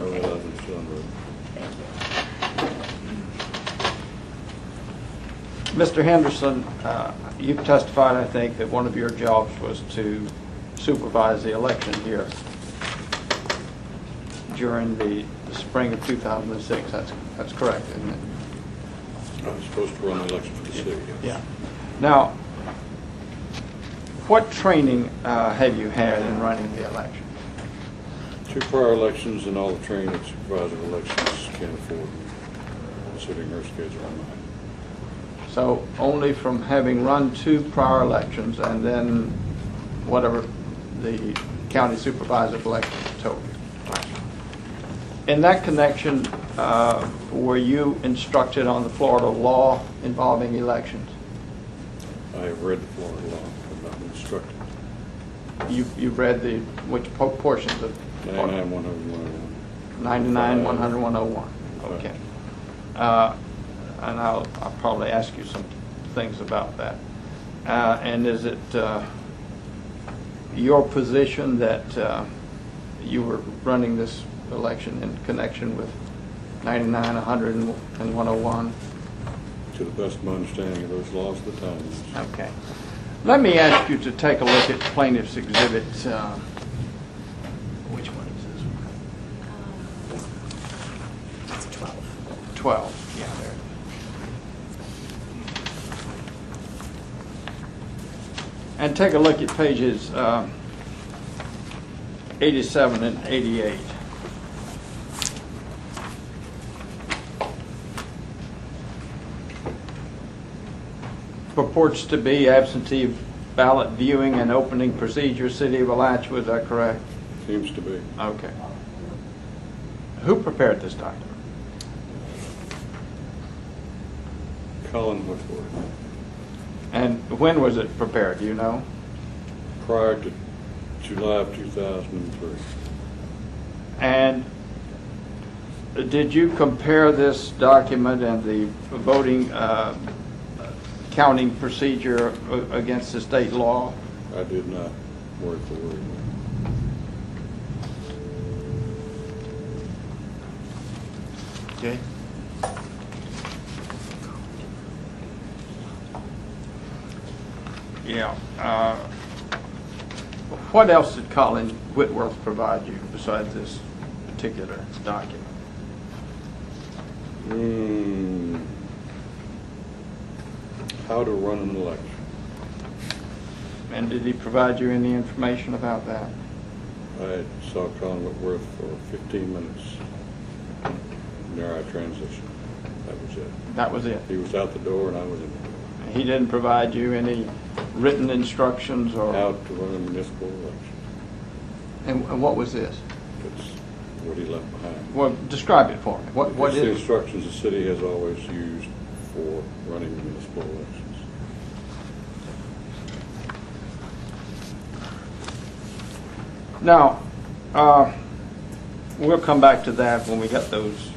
I realize I'm still on the road. Mr. Henderson, you've testified, I think, that one of your jobs was to supervise the election here during the spring of 2006. That's correct, isn't it? I was supposed to run the election for the city. Yes. Yeah. Now, what training have you had in running the election? 2 prior elections and all the training that supervisor elections can afford, considering her schedule on mine. So only from having run 2 prior elections and then whatever the county supervisor of elections told you. In that connection, were you instructed on the Florida law involving elections? I have read the Florida law, but not been instructed. You've read which portions of 99, 100, 101. 99, 100, 101. Okay. And I'll probably ask you some things about that. And is it your position that you were running this election in connection with 99, 100, and 101? To the best of my understanding of those laws at the time. Okay. Let me ask you to take a look at Plaintiff's Exhibit. Which one is this one? It's 12. 12. Yeah, there. And take a look at pages 87 and 88. Purports to be absentee ballot viewing and opening procedure, City of Alachua, is that correct? Seems to be. Okay. Who prepared this document? Colin Whitworth. And when was it prepared, do you know? Prior to July of 2003. And did you compare this document and the voting counting procedure against the state law? I did not, word for word. Okay. Yeah. What else did Colin Whitworth provide you besides this particular document? How to run an election. And did he provide you any information about that? I saw Colin Whitworth for 15 minutes near our transition. That was it. That was it. He was out the door and I was in the door. He didn't provide you any written instructions or? How to run a municipal election. And what was this? That's what he left behind. Well, describe it for me. What It's the is it? instructions the city has always used for running municipal elections. Now, we'll come back to that when we get those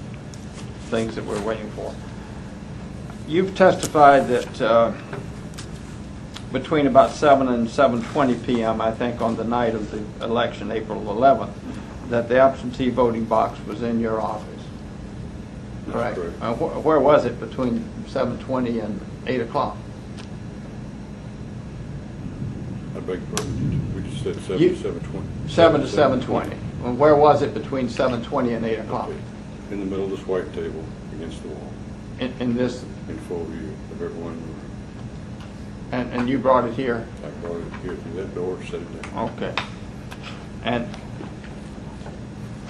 things that we're waiting for. You've testified that between about 7 and 7:20 p.m., I think, on the night of the election, April 11th, that the absentee voting box was in your office. That's Correct. correct. Where was it between 7:20 and 8 o'clock? I beg your pardon. We just said 7 You- to 7:20. 7 to 7:20. Well, where was it between 7:20 and 8 o'clock? In the middle of this white table against the wall, In this, in full view of everyone. and you brought it here? I brought it here through that door, set it down. Okay. And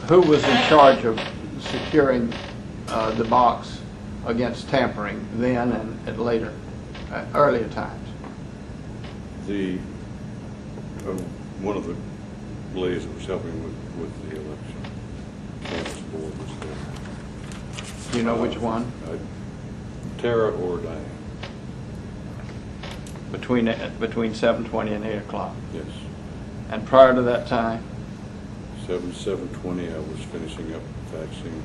who was in charge of securing the box against tampering then and at later, earlier times? One of the ladies that was helping with the election, canvas board was there. Do you know which one? Tara or Diane. Between 7:20 and 8 o'clock. Yes. And prior to that time? 7:20, I was finishing up faxing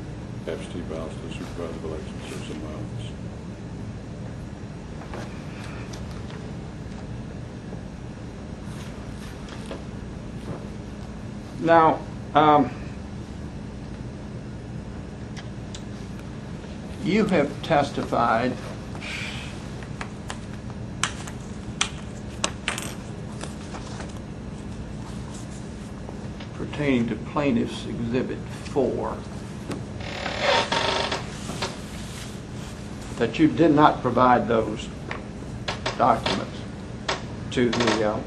absentee ballots to the supervisor of elections. It was in my office. Now, You have testified pertaining to Plaintiff's Exhibit 4 that you did not provide those documents to the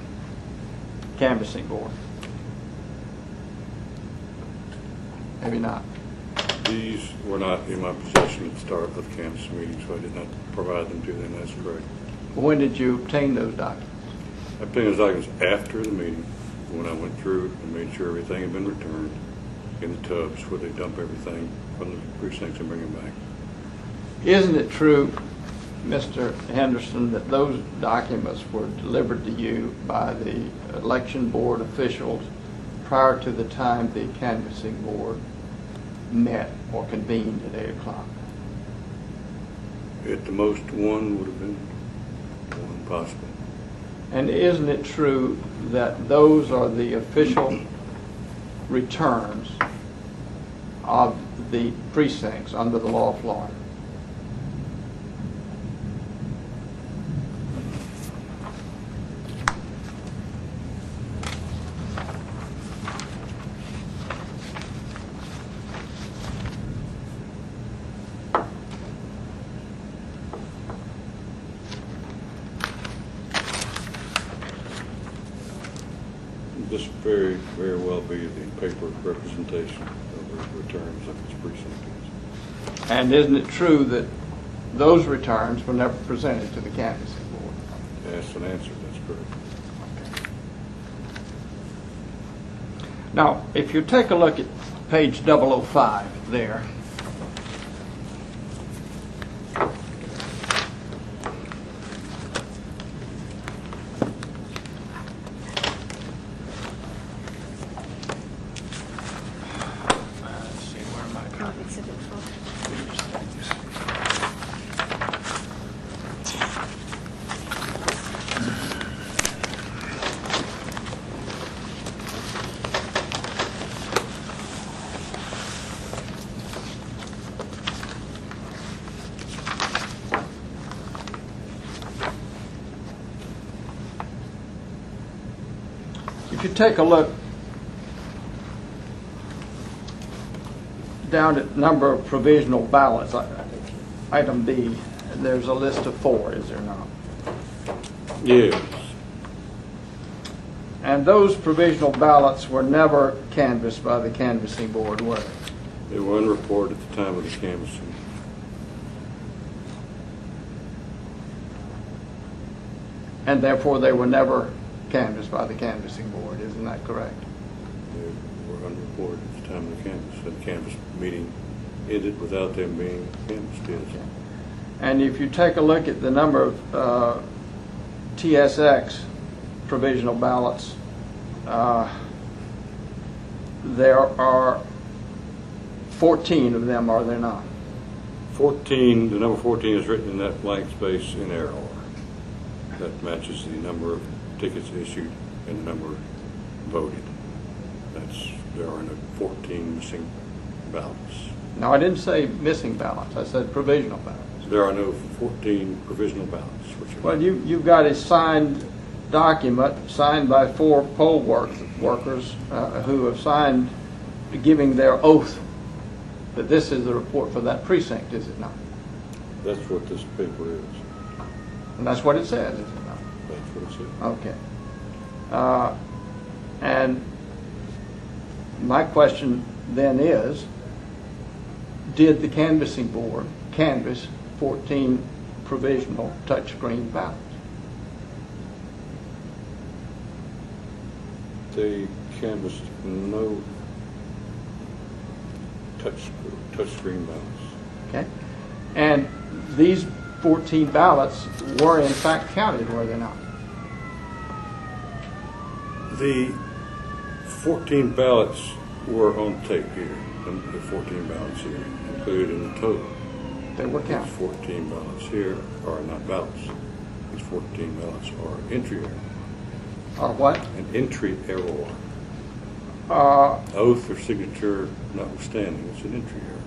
canvassing board. Maybe not. These were not in my possession at the start of the canvass meeting, so I did not provide them to them. That's correct. When did you obtain those documents? I obtained those documents after the meeting, when I went through and made sure everything had been returned in the tubs where they dump everything from the precincts and bring them back. Isn't it true, Mr. Henderson, that those documents were delivered to you by the election board officials prior to the time the canvassing board met or convened at 8 o'clock? At the most, one would have been one possible. And isn't it true that those are the official returns of the precincts under the law of Florida? This very, very well be the paper representation of the returns of each precinct. And isn't it true that those returns were never presented to the canvassing board? Asked and answered, that's correct. Now, if you take a look at page 005 there, if you take a look down at number of provisional ballots, item B, there's a list of 4, is there not? Yes. And those provisional ballots were never canvassed by the canvassing board, were they? They were unreported at the time of the canvassing. And therefore they were never canvassed by the canvassing board, isn't that correct? They were unreported at the time of the canvass. The canvass meeting ended without them being canvassed. Yes. And if you take a look at the number of TSX provisional ballots, there are 14 of them, are there not? 14, the number 14 is written in that blank space in error. That matches the number of tickets issued and the number voted. There are no 14 missing ballots. No, I didn't say missing ballots. I said provisional ballots. There are no 14 provisional ballots. Well, you've got a signed document signed by 4 poll workers who have signed giving their oath that this is the report for that precinct, is it not? That's what this paper is. And that's what it says, is it not? That's what it says. Okay. And my question then is, did the canvassing board canvass 14 provisional touchscreen ballots? They canvassed no touchscreen ballots. Okay. And these 14 ballots were in fact counted, were they not? The 14 ballots were on tape here. The 14 ballots here included in the total. They were counted. These 14 ballots here are not ballots. These 14 ballots are entry error. Or what? An entry error. Oath or signature notwithstanding, it's an entry error.